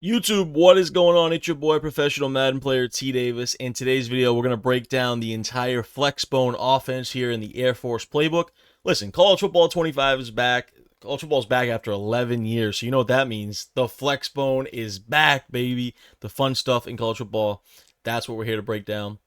YouTube, what is going on? It's your boy, professional Madden player T Davis. In today's video, we're going to break down the entire Flexbone offense here in the Air Force playbook. Listen, college football 25 is back. College football is back after 11 years, so you know what that means. The Flexbone is back, baby. The fun stuff in college football, that's what we're here to break down.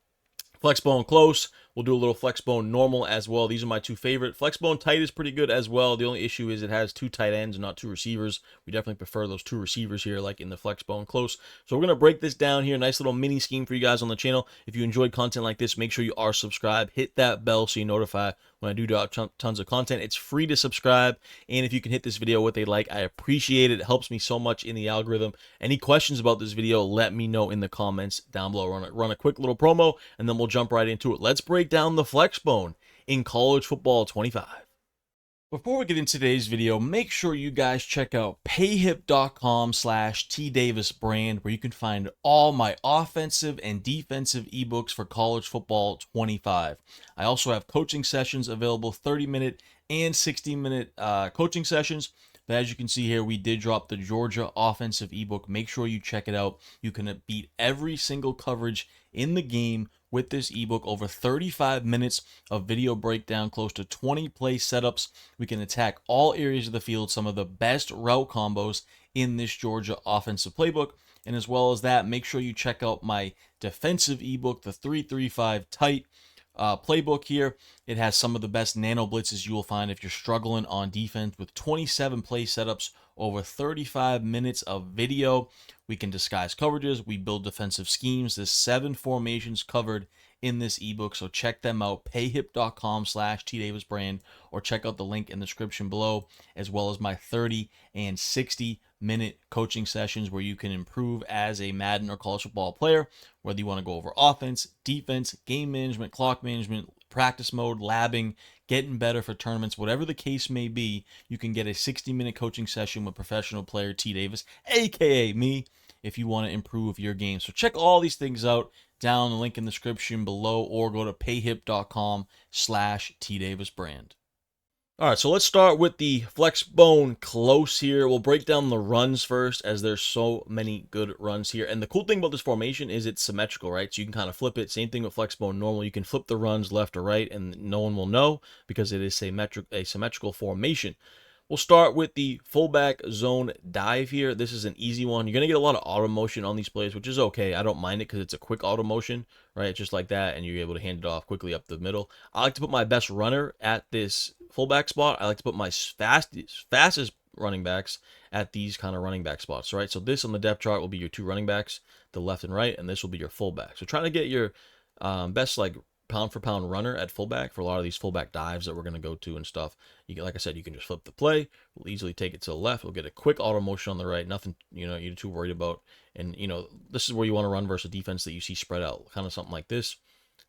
Flexbone close. We'll do a little Flexbone normal as well. These are my two favorite. Flexbone tight is pretty good as well. The only issue is it has two tight ends and not two receivers. We definitely prefer those two receivers here, like in the Flexbone close. So we're going to break this down here. Nice little mini scheme for you guys on the channel. If you enjoyed content like this, make sure you are subscribed. Hit that bell so you notify when I do drop tons of content. It's free to subscribe. And if you can hit this video with a like, I appreciate it. It helps me so much in the algorithm. Any questions about this video, let me know in the comments down below. Run a quick little promo, and then we'll jump right into it. Let's break down the Flexbone in college football 25. Before we get into today's video, make sure you guys check out payhip.com/tdavisbrand, where you can find all my offensive and defensive ebooks for college football 25. I also have coaching sessions available, 30-minute and 60-minute coaching sessions. But as you can see here, we did drop the Georgia offensive ebook. Make sure you check it out. You can beat every single coverage in the game with this ebook. Over 35 minutes of video breakdown, close to 20 play setups. We can attack all areas of the field, some of the best route combos in this Georgia offensive playbook. And as well as that, make sure you check out my defensive ebook, the 3-3-5 tight playbook here. It has some of the best nano blitzes you will find if you're struggling on defense, with 27 play setups, over 35 minutes of video. We can disguise coverages. We build defensive schemes. There's 7 formations covered in this ebook, so check them out. Payhip.com/tdavisbrand, or check out the link in the description below, as well as my 30 and 60-minute coaching sessions where you can improve as a Madden or college football player, whether you want to go over offense, defense, game management, clock management, practice mode, labbing, getting better for tournaments, whatever the case may be. You can get a 60-minute coaching session with professional player T Davis, aka me, if you want to improve your game. So check all these things out down the link in the description below, or go to payhip.com/tdavisbrand. All right, so let's start with the Flexbone close here. We'll break down the runs first, as there's so many good runs here. And the cool thing about this formation is it's symmetrical, right? So you can kind of flip it. Same thing with Flexbone normal. You can flip the runs left or right, and no one will know because it is a symmetrical formation. We'll start with the fullback zone dive here. This is an easy one. You're going to get a lot of auto motion on these plays, which is okay. I don't mind it because it's a quick auto motion, right? Just like that, and you're able to hand it off quickly up the middle. I like to put my best runner at this fullback spot. I like to put my fastest running backs at these kind of running back spots, right? So this on the depth chart will be your two running backs, the left and right, and this will be your fullback. So trying to get your best, like, pound for pound runner at fullback for a lot of these fullback dives that we're going to go to and stuff. You can, like I said, you can just flip the play. We'll easily take it to the left. We'll get a quick auto motion on the right. Nothing, you're too worried about. And, this is where you want to run versus a defense that you see spread out, kind of something like this.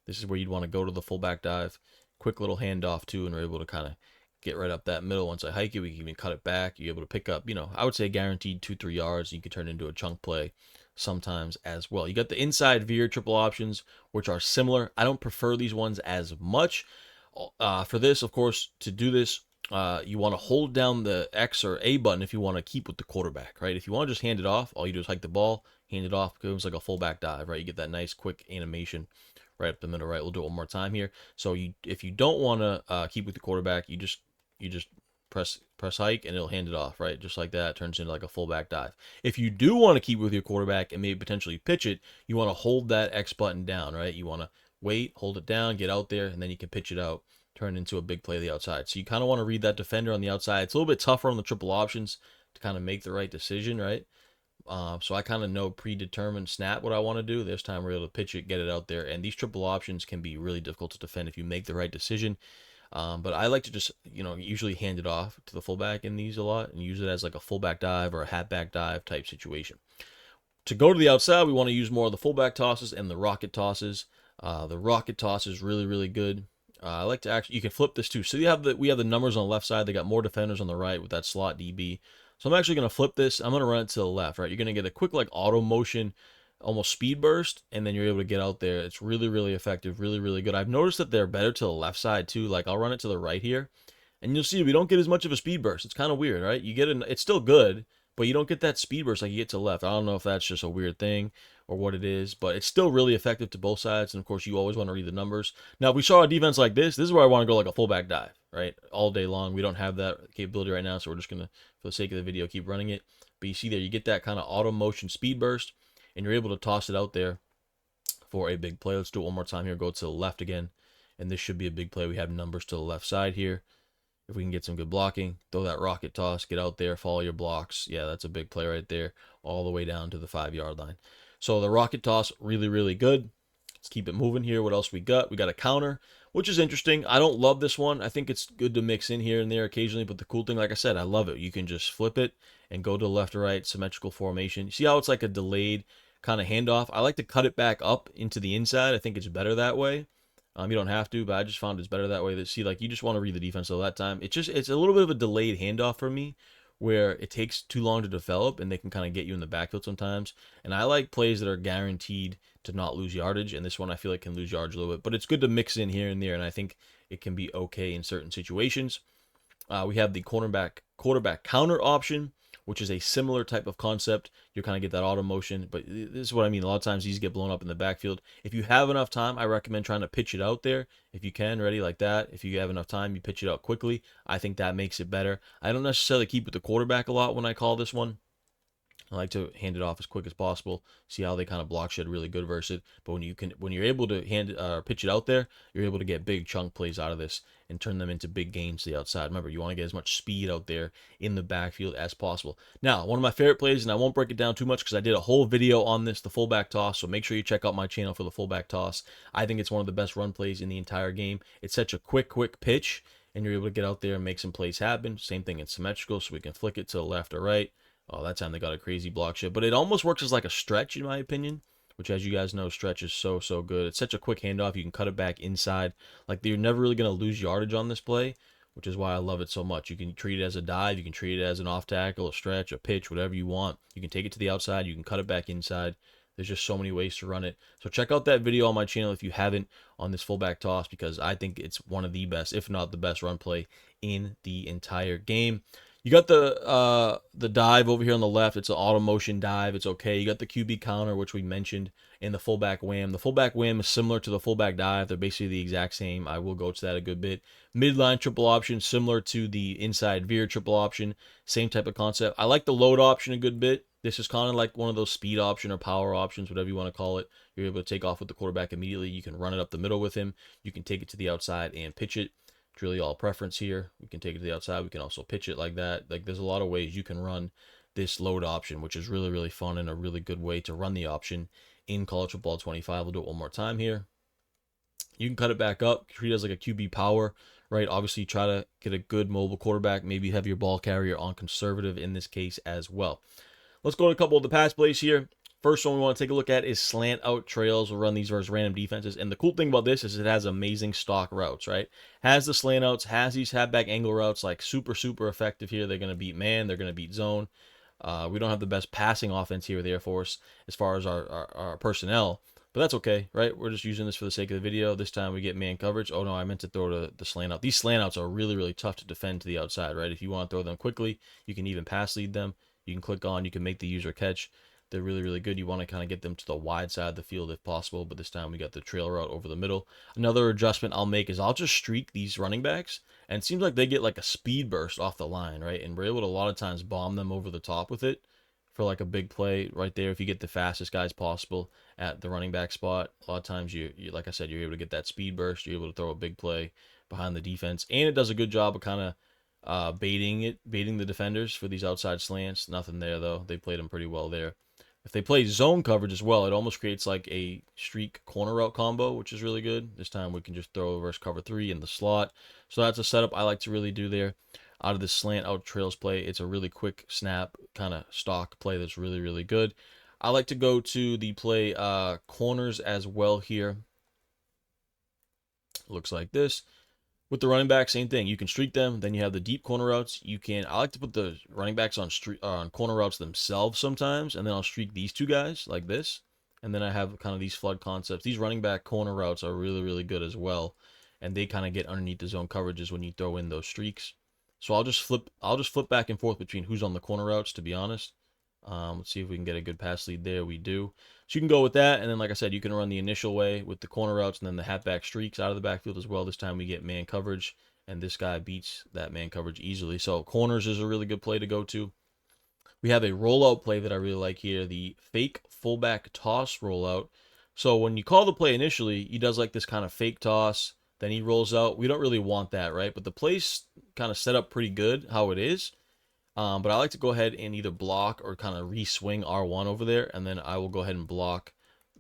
This is where you'd want to go to the fullback dive. Quick little handoff too, and we're able to kind of get right up that middle. Once I hike it, we can even cut it back. You're able to pick up, I would say guaranteed 2-3 yards. You can turn it into a chunk play sometimes as well. You got the inside veer triple options, which are similar. I don't prefer these ones as much. For this, of course, to do this, you want to hold down the X or A button if you want to keep with the quarterback, right? If you want to just hand it off, all you do is hike the ball, hand it off. It goes like a fullback dive, right? You get that nice quick animation right up the middle, right? We'll do it one more time here. So if you don't want to keep with the quarterback, you just press hike and it'll hand it off, right? Just like that. It turns into like a fullback dive. If you do want to keep with your quarterback and maybe potentially pitch it, you want to hold that X button down, right? You want to wait, hold it down, get out there, and then you can pitch it out, turn it into a big play to the outside. So you kind of want to read that defender on the outside. It's a little bit tougher on the triple options to kind of make the right decision, right? So I kind of know predetermined snap what I want to do. This time we're able to pitch it, get it out there. And these triple options can be really difficult to defend if you make the right decision. But I like to just, usually hand it off to the fullback in these a lot and use it as like a fullback dive or a halfback dive type situation. To go to the outside, we want to use more of the fullback tosses and the rocket tosses. The rocket toss is really, really good. I like to you can flip this too. So we have the numbers on the left side. They got more defenders on the right with that slot DB. So I'm actually going to flip this. I'm going to run it to the left, right? You're going to get a quick like auto motion, almost speed burst, and then you're able to get out there. It's really, really effective, really, really good. I've noticed that they're better to the left side too. Like I'll run it to the right here, and you'll see we don't get as much of a speed burst. It's kind of weird, right? It's still good, but you don't get that speed burst like you get to the left. I don't know if that's just a weird thing or what it is, but it's still really effective to both sides. And of course, you always want to read the numbers. Now, if we saw a defense like this is where I want to go like a fullback dive, right? All day long. We don't have that capability right now, so we're just going to, for the sake of the video, keep running it. But you see there, you get that kind of auto motion speed burst, and you're able to toss it out there for a big play. Let's do it one more time here. Go to the left again, and this should be a big play. We have numbers to the left side here. If we can get some good blocking, throw that rocket toss, get out there, follow your blocks. Yeah, that's a big play right there, all the way down to the 5-yard line. So the rocket toss, really, really good. Let's keep it moving here. What else we got? We got a counter, which is interesting. I don't love this one. I think it's good to mix in here and there occasionally, but the cool thing, like I said, I love it. You can just flip it and go to the left or right, symmetrical formation. You see how it's like a delayed kind of handoff? I like to cut it back up into the inside. I think it's better that way. You don't have to, but I just found it's better that way. That see, like you just want to read the defense all that time. It's a little bit of a delayed handoff for me, where it takes too long to develop, and they can kind of get you in the backfield sometimes. And I like plays that are guaranteed to not lose yardage, and this one I feel like can lose yardage a little bit. But it's good to mix in here and there, and I think it can be okay in certain situations. We have the quarterback counter option, which is a similar type of concept. You kind of get that auto motion, but this is what I mean. A lot of times these get blown up in the backfield. If you have enough time, I recommend trying to pitch it out there. If you can, ready like that. If you have enough time, you pitch it out quickly. I think that makes it better. I don't necessarily keep with the quarterback a lot when I call this one. I like to hand it off as quick as possible. See how they kind of block shed really good versus it. But when you're able to pitch it out there, you're able to get big chunk plays out of this and turn them into big gains to the outside. Remember, you want to get as much speed out there in the backfield as possible. Now, one of my favorite plays, and I won't break it down too much because I did a whole video on this, the fullback toss. So make sure you check out my channel for the fullback toss. I think it's one of the best run plays in the entire game. It's such a quick pitch, and you're able to get out there and make some plays happen. Same thing in symmetrical, so we can flick it to the left or right. Oh, that time they got a crazy block shit. But it almost works as like a stretch, in my opinion, which, as you guys know, stretch is so good. It's such a quick handoff. You can cut it back inside. Like, you're never really going to lose yardage on this play, which is why I love it so much. You can treat it as a dive. You can treat it as an off tackle, a stretch, a pitch, whatever you want. You can take it to the outside. You can cut it back inside. There's just so many ways to run it. So check out that video on my channel if you haven't on this fullback toss, because I think it's one of the best, if not the best, run play in the entire game. You got the dive over here on the left. It's an auto motion dive. It's okay. You got the QB counter, which we mentioned, and the fullback wham. The fullback wham is similar to the fullback dive. They're basically the exact same. I will go to that a good bit. Midline triple option, similar to the inside veer triple option. Same type of concept. I like the load option a good bit. This is kind of like one of those speed option or power options, whatever you want to call it. You're able to take off with the quarterback immediately. You can run it up the middle with him. You can take it to the outside and pitch it. It's really all preference here. We can take it to the outside. We can also pitch it like that. Like, there's a lot of ways you can run this load option, which is really fun and a really good way to run the option in college football 25. We'll do it one more time here. You can cut it back up, treat it as like a QB power, right? Obviously, try to get a good mobile quarterback. Maybe have your ball carrier on conservative in this case as well. Let's go to a couple of the pass plays here. First one we want to take a look at is slant out trails. We'll run these versus random defenses. And the cool thing about this is it has amazing stock routes, right? Has the slant outs, has these halfback angle routes, like super effective here. They're going to beat man. They're going to beat zone. We don't have the best passing offense here with Air Force as far as our personnel. But that's okay, right? We're just using this for the sake of the video. This time we get man coverage. Oh, no, I meant to throw the slant out. These slant outs are really tough to defend to the outside, right? If you want to throw them quickly, you can even pass lead them. You can click on. You can make the user catch. They're really good. You want to kind of get them to the wide side of the field if possible, but this time we got the trail route over the middle. Another adjustment I'll make is I'll just streak these running backs, and it seems like they get like a speed burst off the line, right? And we're able to a lot of times bomb them over the top with it for like a big play right there. If you get the fastest guys possible at the running back spot, a lot of times you like I said, you're able to get that speed burst. You're able to throw a big play behind the defense, and it does a good job of kind of baiting the defenders for these outside slants. Nothing there though. They played them pretty well there. If they play zone coverage as well, it almost creates like a streak corner route combo, which is really good. This time we can just throw versus cover 3 in the slot. So that's a setup I like to really do there. Out of this slant out trails play, it's a really quick snap kind of stock play that's really good. I like to go to the play corners as well here. Looks like this. With the running back, same thing. You can streak them. Then you have the deep corner routes. I like to put the running backs on corner routes themselves sometimes, and then I'll streak these two guys like this. And then I have kind of these flood concepts. These running back corner routes are really good as well, and they kind of get underneath the zone coverages when you throw in those streaks. So I'll just flip back and forth between who's on the corner routes, to be honest. Let's see if we can get a good pass lead there. We do. So you can go with that, and then like I said, you can run the initial way with the corner routes and then the halfback streaks out of the backfield as well. This time we get man coverage, and this guy beats that man coverage easily. So corners is a really good play to go to. We have a rollout play that I really like here, the fake fullback toss rollout. So when you call the play initially, he does like this kind of fake toss, then he rolls out. We don't really want that, right? But the play's kind of set up pretty good how it is. But I like to go ahead and either block or kind of re-swing R1 over there, and then I will go ahead and block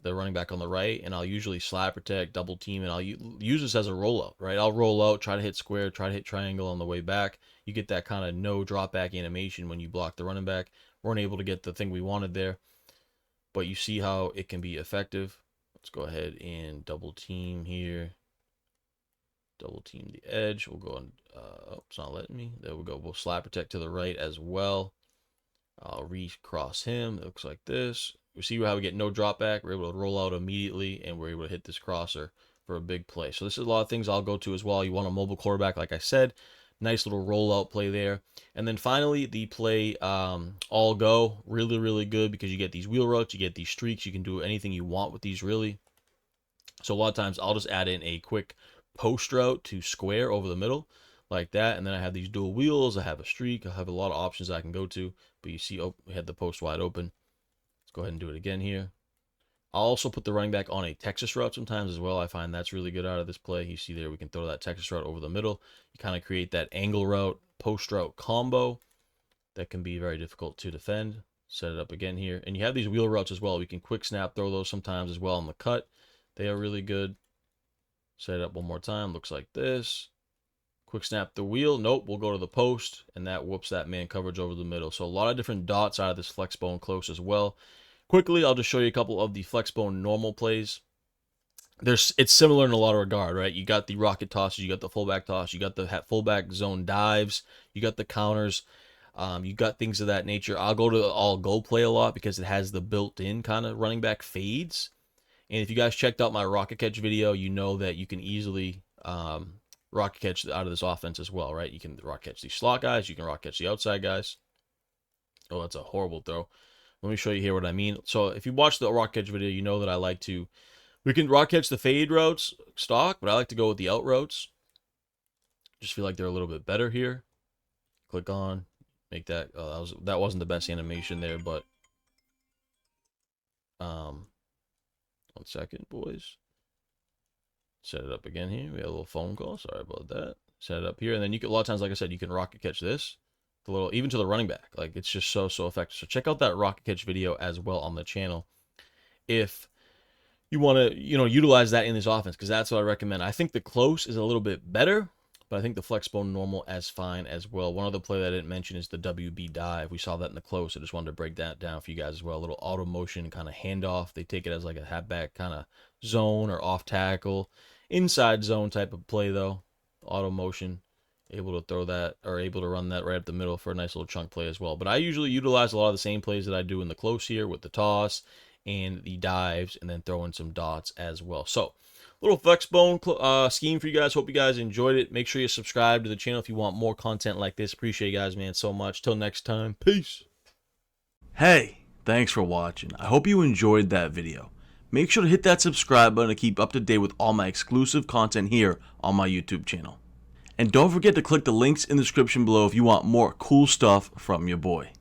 the running back on the right, and I'll usually slap protect, double team, and I'll use this as a rollout, right? I'll roll out, try to hit square, try to hit triangle on the way back. You get that kind of no drop back animation when you block the running back. Weren't able to get the thing we wanted there, but you see how it can be effective. Let's go ahead and double team here. Double team the edge. We'll go on. Oh, it's not letting me. There we go. We'll slap protect to the right as well. I'll recross him. It looks like this. We see how we get no drop back. We're able to roll out immediately, and we're able to hit this crosser for a big play. So this is a lot of things I'll go to as well. You want a mobile quarterback, like I said. Nice little rollout play there. And then finally, the play all go. Really, really good because you get these wheel routes, you get these streaks. You can do anything you want with these, really. So a lot of times I'll just add in a quick post route to square over the middle like that. And then I have these dual wheels. I have a streak. I have a lot of options I can go to. But you see, oh, we had the post wide open. Let's go ahead and do it again here. I'll also put the running back on a Texas route sometimes as well. I find that's really good out of this play. You see there, we can throw that Texas route over the middle. You kind of create that angle route, post route combo that can be very difficult to defend. Set it up again here. And you have these wheel routes as well. We can quick snap, throw those sometimes as well on the cut. They are really good. Set it up one more time. Looks like this. Quick snap the wheel. Nope, we'll go to the post, and that whoops that man coverage over the middle. So a lot of different dots out of this Flexbone close as well. Quickly, I'll just show you a couple of the Flexbone normal plays. It's similar in a lot of regard, right? You got the rocket tosses, you got the fullback toss, you got the fullback zone dives, you got the counters, you got things of that nature. I'll go to the all go play a lot because it has the built-in kind of running back fades. And if you guys checked out my rocket catch video, you know that you can easily rocket catch out of this offense as well, right? You can rocket catch these slot guys, you can rocket catch the outside guys. Oh, that's a horrible throw. Let me show you here what I mean. So if you watch the rocket catch video, you know that I like to, we can rocket catch the fade routes stock, but I like to go with the out routes. Just feel like they're a little bit better here. Click on, make that, that wasn't the best animation there, but, 1 second, boys. Set it up again here. We have a little phone call. Sorry about that. Set it up here, and then you can, a lot of times, like I said, you can rocket catch this. The little, even to the running back. Like, it's just so effective. So check out that rocket catch video as well on the channel if you want to, utilize that in this offense, because that's what I recommend. I think the close is a little bit better, but I think the Flexbone normal as fine as well. One other play that I didn't mention is the WB dive. We saw that in the close. I just wanted to break that down for you guys as well. A little auto motion kind of handoff. They take it as like a halfback kind of zone or off tackle. Inside zone type of play, though. Auto motion. Able to throw that, or able to run that right up the middle for a nice little chunk play as well. But I usually utilize a lot of the same plays that I do in the close here with the toss and the dives, and then throw in some dots as well. So, little Flexbone scheme for you guys. Hope you guys enjoyed it. Make sure you subscribe to the channel if you want more content like this. Appreciate you guys, man, so much. Till next time, peace. Hey, thanks for watching. I hope you enjoyed that video. Make sure to hit that subscribe button to keep up to date with all my exclusive content here on my YouTube channel. And don't forget to click the links in the description below if you want more cool stuff from your boy.